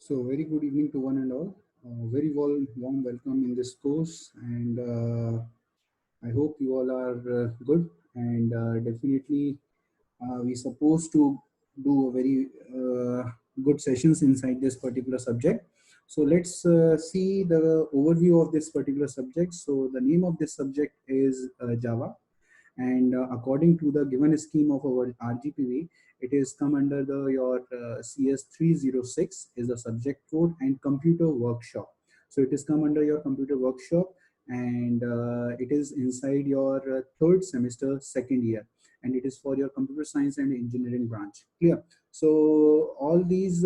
So, very good evening to one and all. Very warm welcome in this course, and I hope you all are good. And definitely, we supposed to do a very good sessions inside this particular subject. So let's see the overview of this particular subject. So the name of this subject is Java, and according to the given scheme of our RGPV, it is come under the your CS 306 is the subject code, and computer workshop. So it is come under your computer workshop, and it is inside your third semester second year, and it is for your computer science and engineering branch. Clear? So all these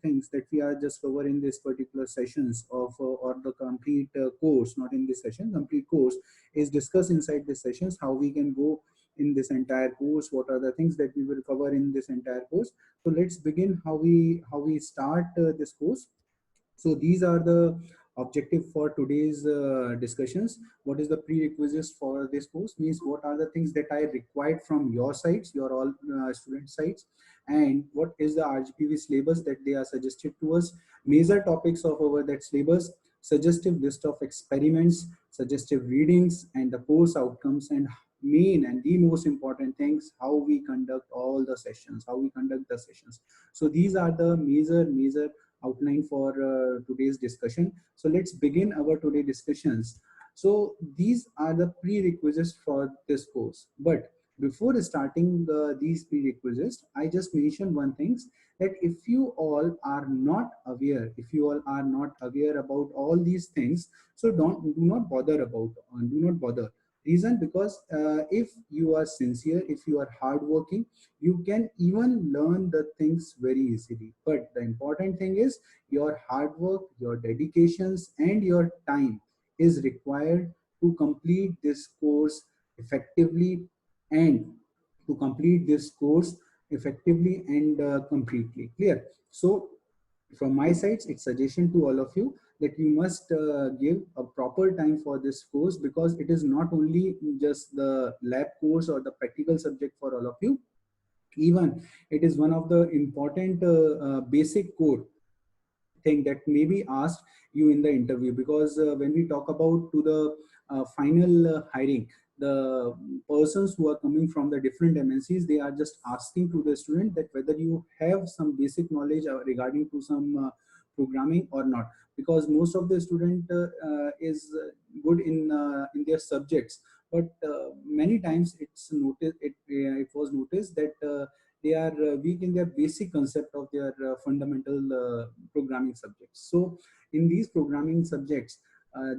things that we are just covering this particular sessions of or the complete course, not in this session, complete course is discussed inside this sessions, how we can go in this entire course, what are the things that we will cover in this entire course. So let's begin how we start this course. So these are the objective for today's discussions. What is the prerequisites for this course? Means what are the things that I required from your sides, your all student sides, and what is the RGPV syllabus that they are suggested to us. Major topics of our that syllabus, suggestive list of experiments, suggestive readings, and the course outcomes, and main and the most important things, how we conduct all the sessions, how we conduct the sessions. So these are the major outline for today's discussion. So let's begin our today discussions. So these are the prerequisites for this course. But before starting these prerequisites, I just mentioned one thing, that if you all are not aware, if you all are not aware about all these things, so do not bother about, do not bother. Reason, because if you are sincere, if you are hardworking, you can even learn the things very easily. But the important thing is your hard work, your dedications, and your time is required to complete this course effectively, and to complete this course effectively and completely. Clear? So from my side, it's suggestion to all of you that you must give a proper time for this course, because it is not only just the lab course or the practical subject for all of you. Even it is one of the important basic core thing that may be asked you in the interview. Because when we talk about to the final hiring, the persons who are coming from the different MNCs, they are just asking to the student that whether you have some basic knowledge regarding to some programming or not. Because most of the student is good in their subjects, but many times it was noticed that they are weak in their basic concept of their fundamental programming subjects. So in these programming subjects,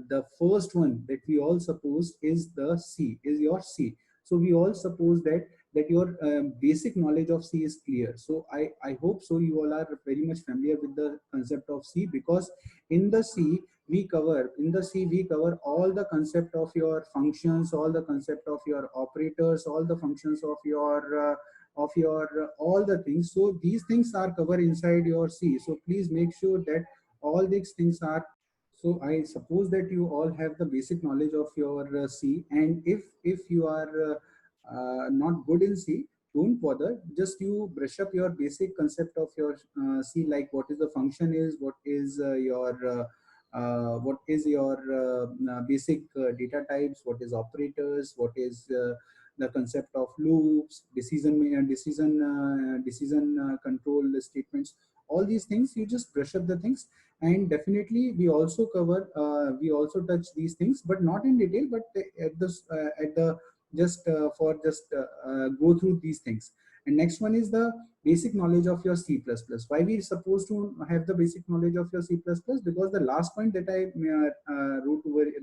the first one that we all suppose is the C, is your C. So we all suppose that your basic knowledge of C is clear. So I hope so you all are very much familiar with the concept of C, because in the C we cover all the concept of your functions, all the concept of your operators, all the functions of your all the things. So these things are covered inside your C. So please make sure that all these things are. So I suppose that you all have the basic knowledge of your C, and if you are not good in C, don't bother. Just you brush up your basic concept of your C, like what is the function is, what is your basic data types, what is operators, what is the concept of loops, decision control statements. All these things you just brush up the things. And definitely we also cover we also touch these things, but not in detail, but at the just for just go through these things. And next one is the basic knowledge of your C++. Why we supposed to have the basic knowledge of your C++? Because the last point that I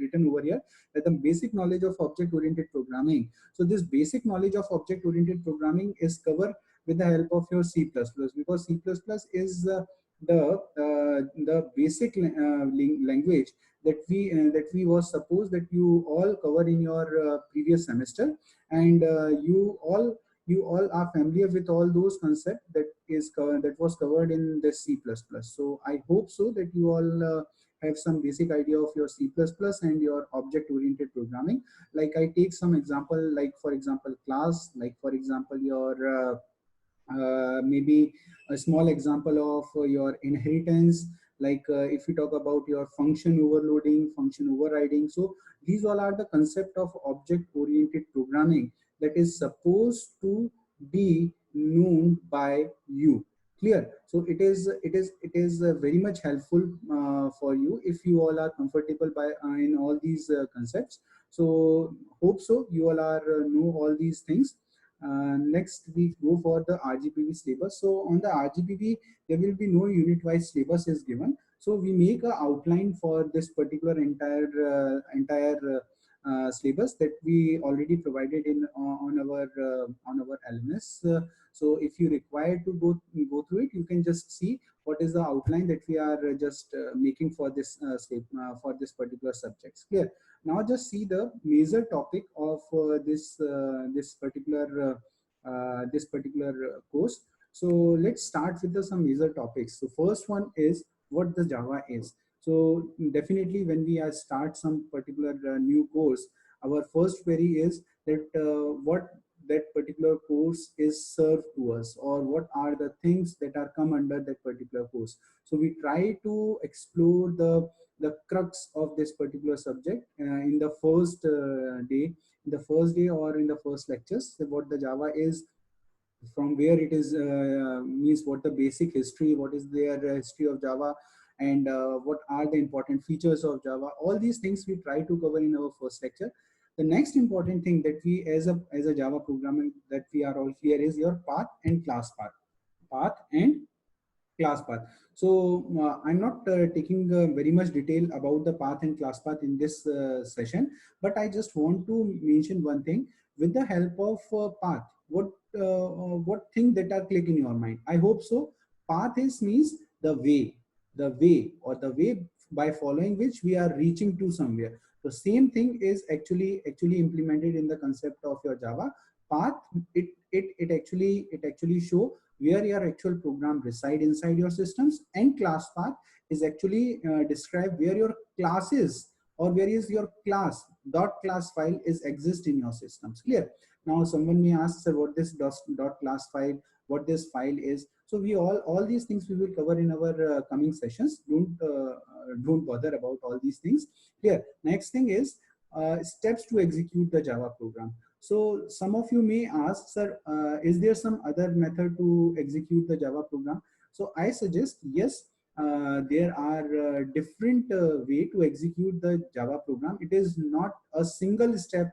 written over here, that the basic knowledge of object oriented programming. So this basic knowledge of object oriented programming is covered with the help of your C++, because C++ is the basic language that we was supposed that you all cover in your previous semester. And you all are familiar with all those concepts that was covered in the C++. So I hope so that you all have some basic idea of your C++ and your object oriented programming. Like I take some example, like for example class, like for example your maybe a small example of your inheritance, like if you talk about your function overloading, function overriding. So these all are the concept of object oriented programming that is supposed to be known by you. Clear? So it is very much helpful for you if you all are comfortable by in all these concepts. So hope so you all are know all these things. Next, we go for the RGPV syllabus. So on the RGPV, there will be no unit-wise syllabus is given. So we make a outline for this particular entire syllabus that we already provided in on our LMS. So if you require to go through it, you can just see what is the outline that we are just making for this for this particular subjects. Clear? Now just see the major topic of this particular course. So let's start with some major topics. So first one is what the Java is. So definitely when we start some particular new course, our first query is that what that particular course is served to us, or what are the things that are come under that particular course. So we try to explore the crux of this particular subject in the first day or in the first lectures. So what the Java is, from where it is means what the basic history, what is their history of Java, and what are the important features of Java. All these things we try to cover in our first lecture. The next important thing that we as a Java programmer that we are all clear is your path and class path and class path. So I'm not taking very much detail about the path and class path in this session, but I just want to mention one thing. With the help of path, what thing that are click in your mind? I hope so. Path is means the way by following which we are reaching to somewhere. The same thing is actually implemented in the concept of your Java path. It actually show where your actual program reside inside your systems, and class path is actually describe where your class is, or where is your class file is exist in your systems. Clear? Now someone may ask, sir, what this class file, what this file is. So we all these things we will cover in our coming sessions. Don't bother about all these things. Clear? Next thing is steps to execute the Java program. So some of you may ask, sir, is there some other method to execute the Java program? So I suggest, yes, there are different way to execute the Java program. It is not a single step,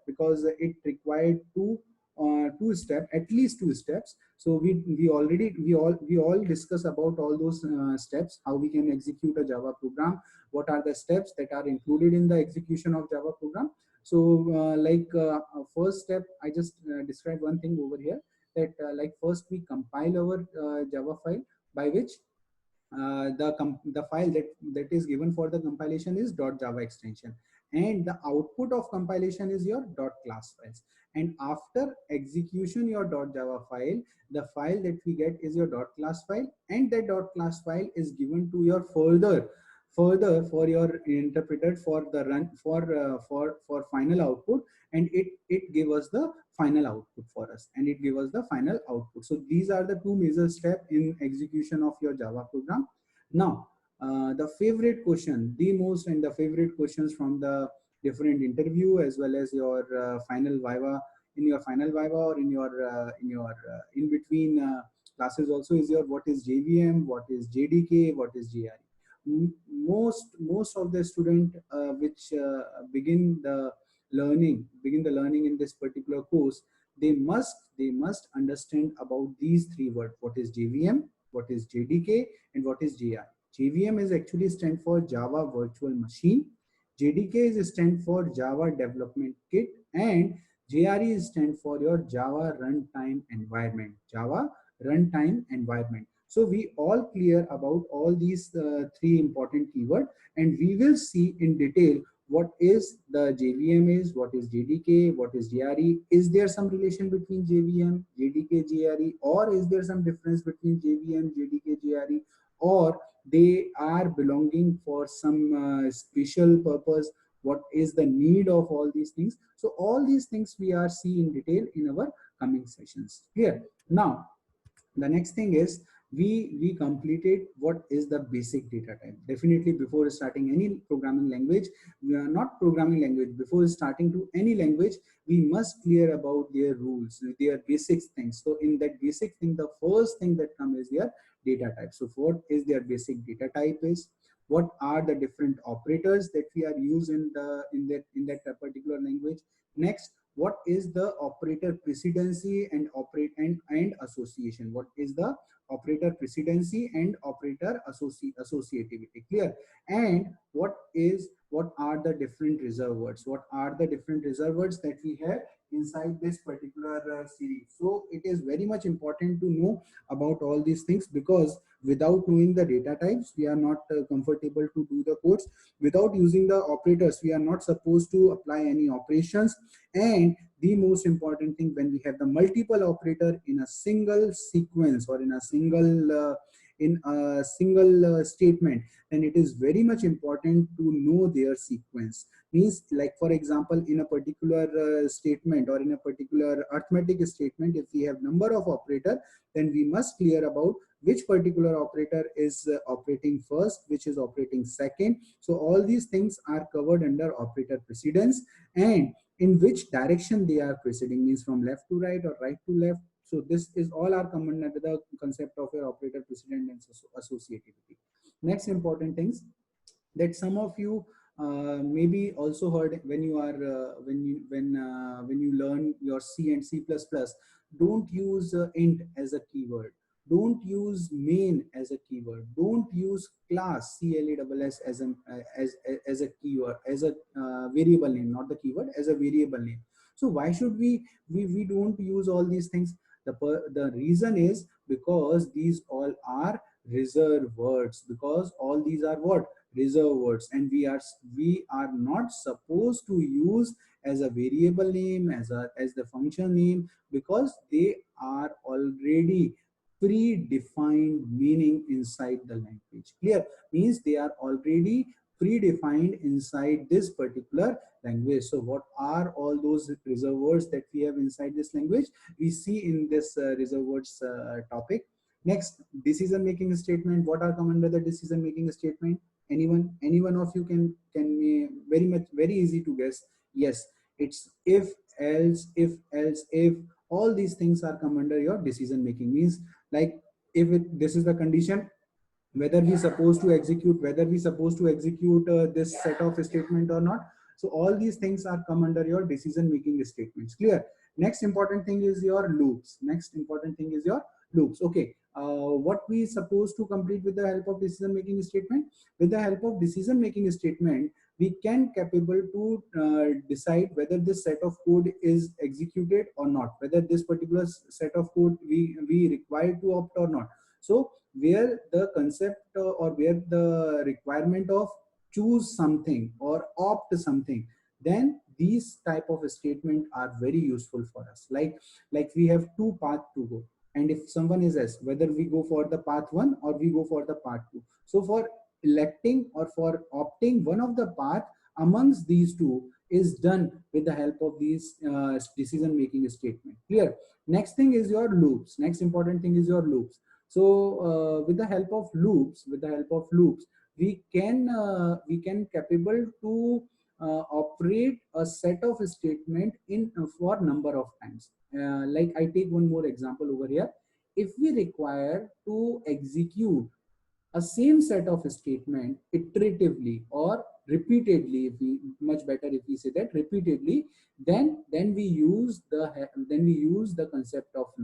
because it required at least two steps. So we all discuss about all those steps, how we can execute a Java program, what are the steps that are included in the execution of Java program. So first step, I just describe one thing over here, that like first we compile our Java file, by which the file that is given for the compilation is .java extension, and the output of compilation is your .class files. And after execution your .java file, the file that we get is your .class file, and that .class file is given to your further for your interpreter for the run for final output, and it give us the final output for us, and it give us the final output. So these are the two major steps in execution of your Java program. Now the favorite question, the most and the favorite questions from the different interview as well as your final viva, in your final viva, or in your in between classes also, is your what is JVM, what is JDK, what is GRE. Most of the student which begin the learning in this particular course, they must understand about these three words: what is JVM, what is JDK, and what is GRE. JVM is actually stand for Java Virtual Machine. JDK is stand for Java Development Kit, and JRE is stand for your Java Runtime Environment. Java Runtime Environment. So we all clear about all these three important keywords, and we will see in detail what is the JVM is, what is JDK, what is GRE. Is there some relation between JVM, JDK, GRE, or is there some difference between JVM, JDK, GRE, or they are belonging for some special purpose? What is the need of all these things? So all these things we are see in detail in our coming sessions. Clear? Now the next thing is we completed what is the basic data type. Definitely before starting any programming language, we are not programming language, before starting to any language, we must clear about their rules, their basic things. So in that basic thing, the first thing that comes is their data type. So what is their basic data type is, what are the different operators that we are using in that particular language. Next, what is the operator precedency and and association, what is the operator precedency and operator associativity. Clear? And what are the different reserve words, what are the different reserve words that we have inside this particular series. So it is very much important to know about all these things, because without knowing the data types, we are not comfortable to do the codes. Without using the operators, we are not supposed to apply any operations. And the most important thing, when we have the multiple operator in a single sequence or in a single statement, then it is very much important to know their sequence. Means, like for example, in a particular statement or in a particular arithmetic statement, if we have number of operator, then we must clear about which particular operator is operating first, which is operating second. So all these things are covered under operator precedence, and in which direction they are preceding, means from left to right or right to left. So this is all are common under the concept of your operator precedent and associativity. Next important things that some of you maybe also heard when you are when you learn your C and C++. Don't use int as a keyword, don't use main as a keyword, don't use class CLASS as a keyword, as a variable name, not the keyword, as a variable name. So why should we don't use all these things? The reason is because these all are reserved words, because all these are what, reserve words, and we are not supposed to use as a variable name, as the function name, because they are already predefined meaning inside the language. Clear? Means they are already predefined inside this particular language. So what are all those reserve words that we have inside this language? We see in this reserve words topic. Next, decision making statement. What are come under the decision making statement? Any one of you can be very easy to guess. Yes, it's if all these things are come under your decision making. Means, like, this is the condition, whether we supposed to execute, this set of statement or not. So all these things are come under your decision making statements. Clear? Next important thing is your loops. Okay, what we supposed to complete with the help of decision making statement? With the help of decision making statement, we can capable to decide whether this set of code is executed or not, whether this particular set of code we require to opt or not. So where the concept or where the requirement of choose something or opt something, then these type of statement are very useful for us. Like we have two paths to go, and if someone is asked whether we go for the path 1 or we go for the path 2, so for electing or for opting one of the path amongst these two is done with the help of these decision making statement. Clear? Next thing is your loops. Next important thing is your loops. So with the help of loops, we can capable to operate a set of statement in for number of times. Like I take one more example over here. If we require to execute a same set of statement iteratively or repeatedly, if we much better if we say that repeatedly, then we use the concept of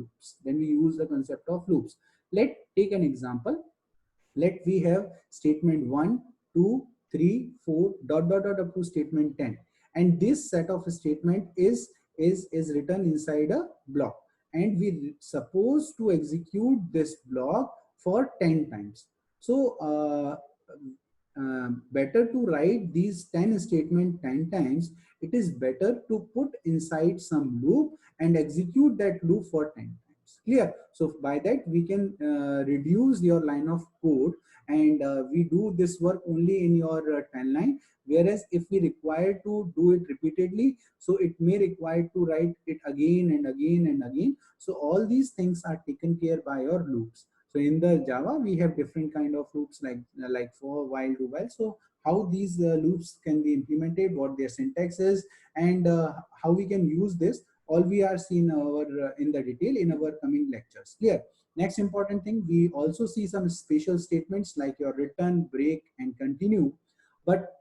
loops. Let take an example. Let we have statement 1 2 3 4 dot dot dot up to statement 10, and this set of statement is written inside a block, and we suppose to execute this block for 10 times. So better to write these 10 statement 10 times. It is better to put inside some loop and execute that loop for 10 times. Clear? So by that we can reduce your line of code, and we do this work only in your 10 line. Whereas if we require to do it repeatedly, so it may require to write it again and again and again. So all these things are taken care by your loops. So in the Java, we have different kind of loops like for, while, do, while. So how these loops can be implemented, what their syntax is, and how we can use this, all we are seeing our in the detail in our coming lectures. Clear? Next important thing, we also see some special statements like your return, break, and continue. But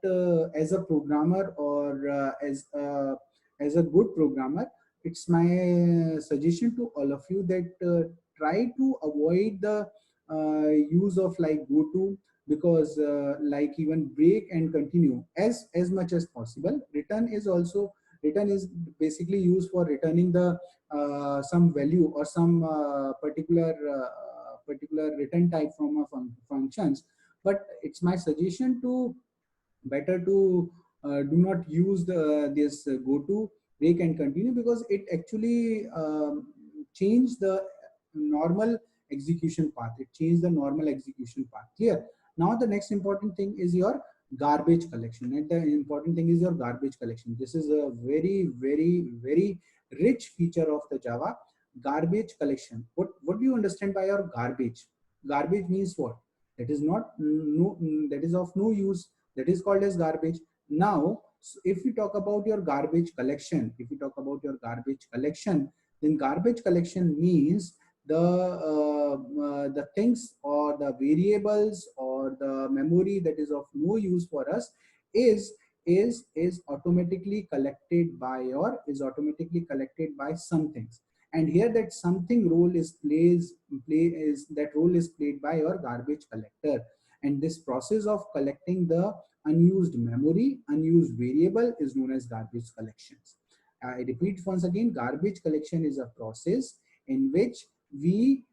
as a programmer, or as a good programmer, it's my suggestion to all of you that try to avoid the use of like go to, because like even break and continue, as much as possible. Return is basically used for returning the some value or some particular return type from a functions. But it's my suggestion to better to do not use this go to, break, and continue, because it actually change the normal execution path. It change the normal execution path. Clear? Now the next important thing is your garbage collection, and the important thing is your garbage collection. This is a very rich feature of the Java. Garbage collection. What do you understand by your garbage? Garbage means what? That is not no, that is of no use, that is called as garbage. Now if we talk about your garbage collection, then garbage collection means the things or the variables or the memory that is of no use for us is is automatically collected by, or is automatically collected by some things. And here that something role is that role is played by your garbage collector. And this process of collecting the unused memory, unused variable, is known as garbage collections. I repeat once again, garbage collection is a process in which we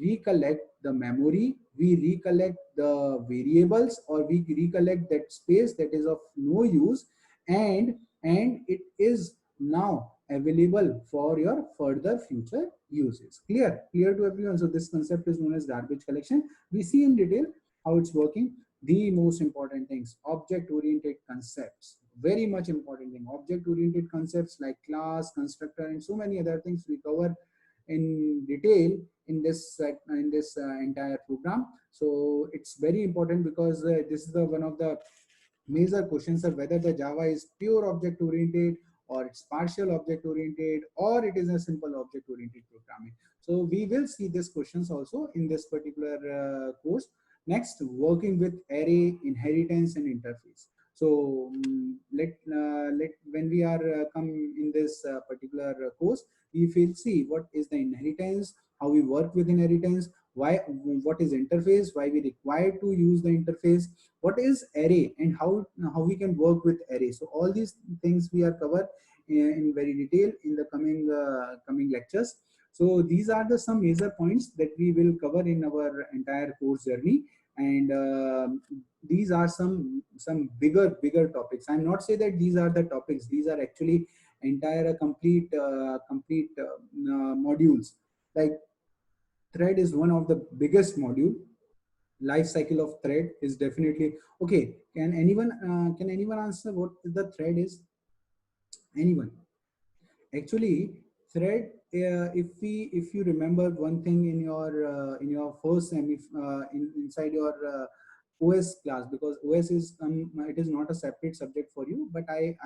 recollect the memory, we recollect the variables, or we recollect that space that is of no use, and it is now available for your further future uses. Clear to everyone? So this concept is known as garbage collection. We see in detail how it's working. The most important things, object oriented concepts, very much important thing. Object oriented concepts like class, constructor, and so many other things we cover in detail in this entire program. So it's very important, because this is the one of the major questions of whether the Java is pure object oriented, or it's partial object oriented, or it is a simple object oriented programming. So we will see these questions also in this particular course. Next, working with array, inheritance, and interface. So let when we are come in this particular course, we will see what is the inheritance, how we work with inheritance, why, what is interface, why we require to use the interface, what is array, and how we can work with array. So all these things we are covered in very detail in the coming lectures. So these are the some major points that we will cover in our entire course journey. And these are some bigger topics. I'm not say that these are the topics, these are actually entire complete modules. Like thread is one of the biggest module. Life cycle of thread is definitely okay. Can anyone answer what the thread is? Anyone? Actually, thread. If you remember one thing in your first sem, if inside your OS class, because OS is it is not a separate subject for you, but I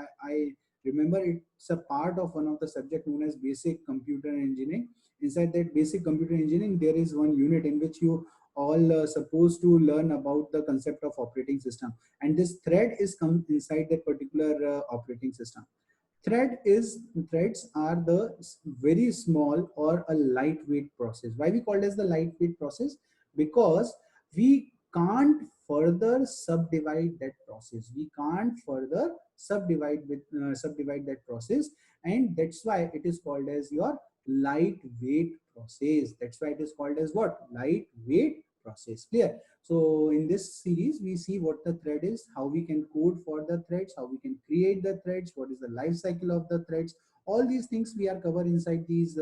remember it's a part of one of the subject known as basic computer engineering. Inside that basic computer engineering, there is one unit in which you all supposed to learn about the concept of operating system, and this thread is come inside that particular operating system. Threads are the very small or a lightweight process. Why we call it as the lightweight process? Because we can't further subdivide that process. We can't further subdivide that process, and that's why it is called as your lightweight process. That's why it is called as what? Lightweight process. Clear? So in this series, we see what the thread is, how we can code for the threads, how we can create the threads, what is the life cycle of the threads. All these things we are covered inside these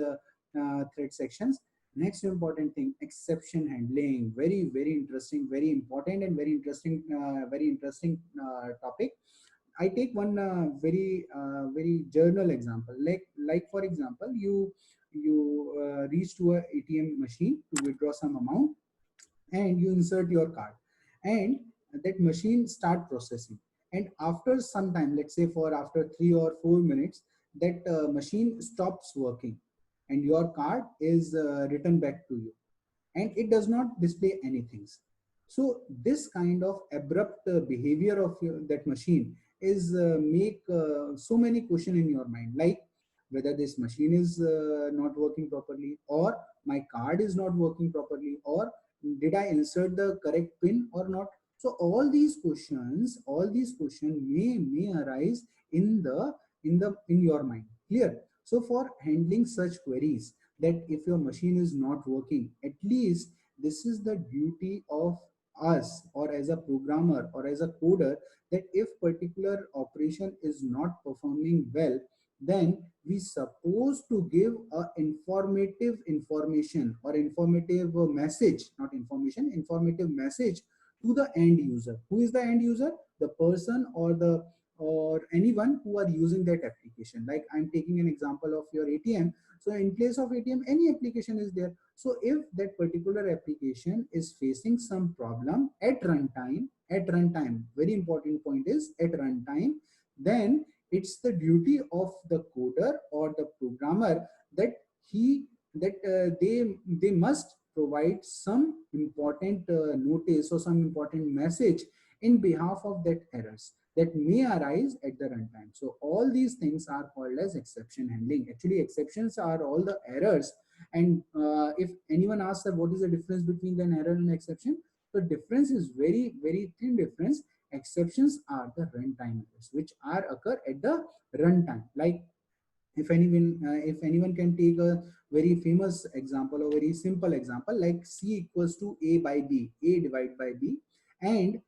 thread sections. Next important thing, exception handling. Very, very interesting, very important, and very interesting topic. I take one very journal example. Like for example, you reach to a ATM machine to withdraw some amount, and you insert your card, and that machine start processing. And after some time, let's say for after 3 or 4 minutes, that machine stops working, and your card is returned back to you, and it does not display anything. So this kind of abrupt behavior of that machine is make so many question in your mind, like whether this machine is not working properly, or my card is not working properly, or did I insert the correct pin or not. So all these questions may arise in in your mind. Clear? So for handling such queries, that if your machine is not working, at least this is the duty of us, or as a programmer or as a coder, that if particular operation is not performing well, then we supposed to give a informative information, or informative message, not information, informative message to the end user. Who is the end user? The person, or anyone who are using that application. Like I'm taking an example of your ATM. So in place of ATM, any application is there. So if that particular application is facing some problem at runtime, very important point is at runtime, then it's the duty of the coder or the programmer that he that they must provide some important notice or some important message in behalf of that errors that may arise at the runtime. So all these things are called as exception handling. Actually, exceptions are all the errors. And if anyone asks that what is the difference between an error and exception, the difference is very, very thin difference. Exceptions are the runtime errors which are occur at the runtime. Like if anyone can take a very famous example or very simple example, like C equals to A by B, A divided by B, and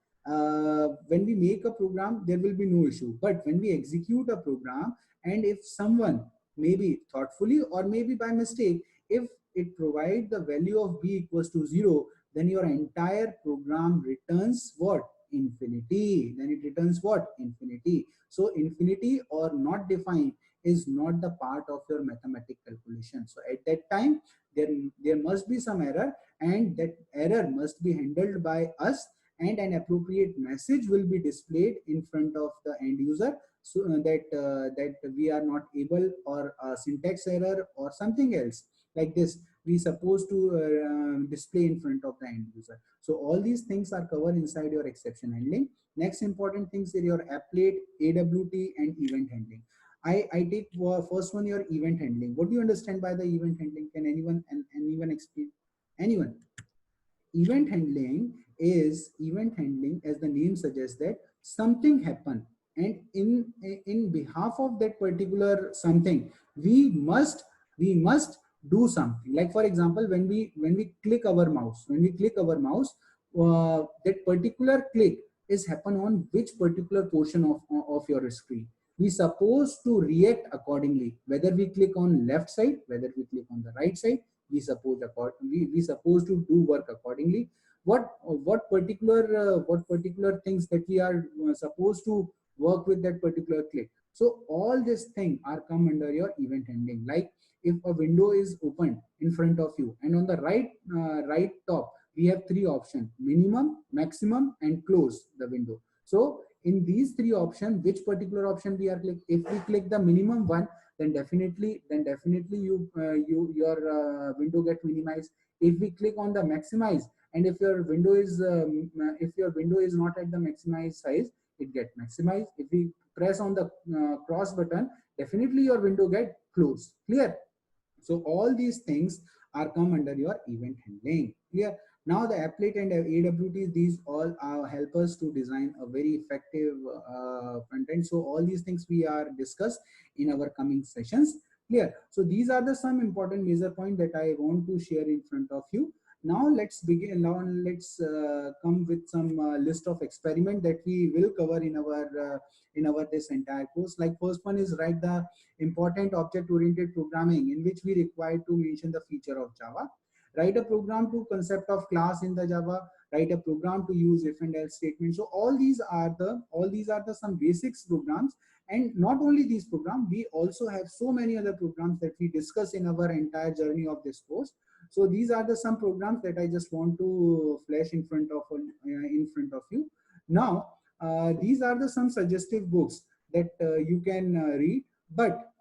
when we make a program, there will be no issue. But when we execute a program, and if someone, maybe thoughtfully or maybe by mistake, if it provide the value of B equals to 0, then your entire program returns what? Infinity. Then it returns what? Infinity. So infinity or not defined is not the part of your mathematical calculation. So at that time, there must be some error, and that error must be handled by us, and an appropriate message will be displayed in front of the end user, so that we are not able, or a syntax error or something else like this we supposed to display in front of the end user. So all these things are covered inside your exception handling. Next important things are your applet, AWT, and event handling. I take first one, your event handling. What do you understand by the event handling? Can anyone explain? Anyone? Event handling, as the name suggests, that something happened, and in behalf of that particular something, we must do something. Like for example, when we click our mouse, that particular click is happen on which particular portion of your screen. We supposed to react accordingly, whether we click on left side, whether we click on the right side. We supposed to do work accordingly. What particular things that we are supposed to work with that particular click. So all these things are come under your event handling. Like if a window is open in front of you, and on the right top we have three options: minimum, maximum, and close the window. So in these three options, which particular option we are click? If we click the minimum one, then definitely your window get minimized. If we click on the maximize, and if your window is not at the maximized size, it get maximized. If we press on the cross button, definitely your window get closed. Clear? So all these things are come under your event handling. Clear? Now the applet and AWT, these all help us to design a very effective front end. So all these things we are discuss in our coming sessions. Clear? So these are the some important major point that I want to share in front of you. Now let's begin. Now let's come with some list of experiment that we will cover in our this entire course. Like first one is write the important object-oriented programming, in which we require to mention the feature of Java. Write a program to concept of class in the Java. Write a program to use if and else statement. So all these are the some basics programs. And not only these programs, we also have so many other programs that we discuss in our entire journey of this course. So these are the some programs that I just want to flash in front of you. Now, these are the some suggestive books that you can read. But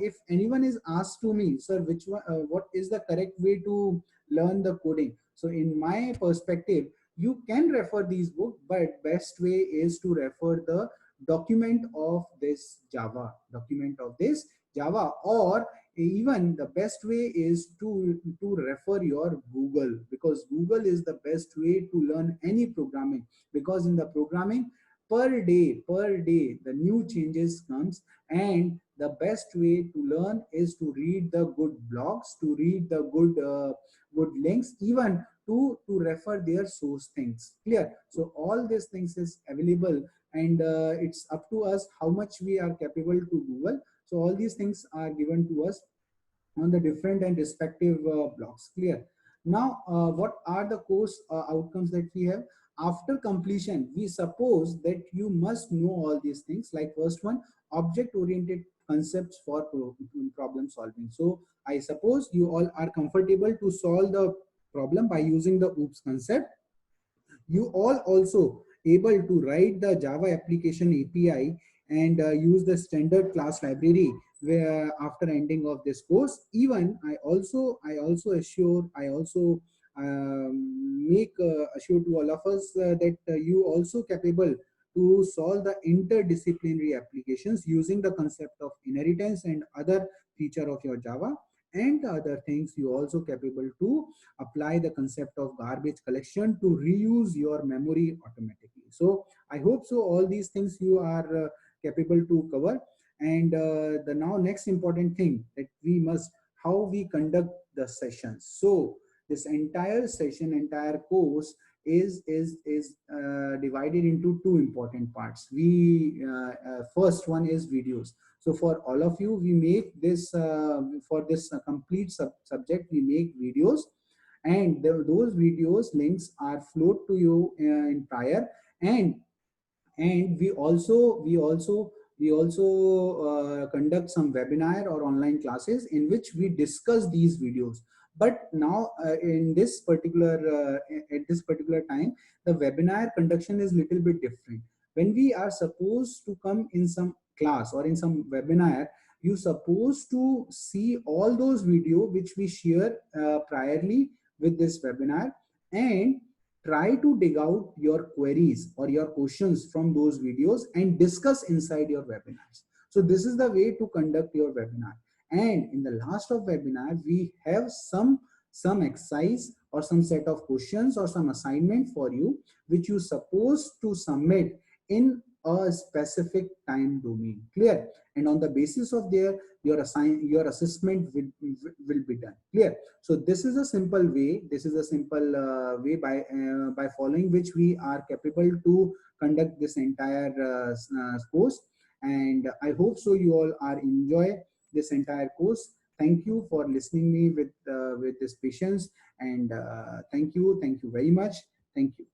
if anyone is asked to me, sir, which one, what is the correct way to learn the coding? So in my perspective, you can refer these books, but best way is to refer the document of this Java, or even the best way is to refer your Google, because Google is the best way to learn any programming, because in the programming per day the new changes comes, and the best way to learn is to read the good blogs, to read the good links, even to refer their source things. Clear? So all these things is available, and it's up to us how much we are capable to Google. So all these things are given to us on the different and respective blocks. Clear? Now, what are the course outcomes that we have? After completion, we suppose that you must know all these things. Like first one, object-oriented concepts for problem solving. So I suppose you all are comfortable to solve the problem by using the OOPS concept. You all also able to write the Java application API and use the standard class library where after ending of this course. Even I also make assure to all of us that you also capable to solve the interdisciplinary applications using the concept of inheritance and other feature of your Java, and other things you also capable to apply the concept of garbage collection to reuse your memory automatically. So I hope so all these things you are capable to cover. And the now next important thing that we must, how we conduct the sessions. So this entire session, entire course is divided into two important parts. We first one is videos. So for all of you, we make this for this complete subject, we make videos, and those videos links are flowed to you in prior. And we also conduct some webinar or online classes in which we discuss these videos. But now in this particular at this particular time, the webinar conduction is little bit different. When we are supposed to come in some class or in some webinar, you supposed to see all those video which we share priorly with this webinar, and try to dig out your queries or your questions from those videos and discuss inside your webinars. So this is the way to conduct your webinar. And in the last of webinar, we have some exercise or some set of questions or some assignment for you, which you supposed to submit in a specific time domain. Clear? And on the basis of there, your assessment will be done. Clear? So this is a simple way. This is a simple way by following which we are capable to conduct this entire course. And I hope so you all are enjoy this entire course. Thank you for listening me with this patience, and thank you very much. Thank you.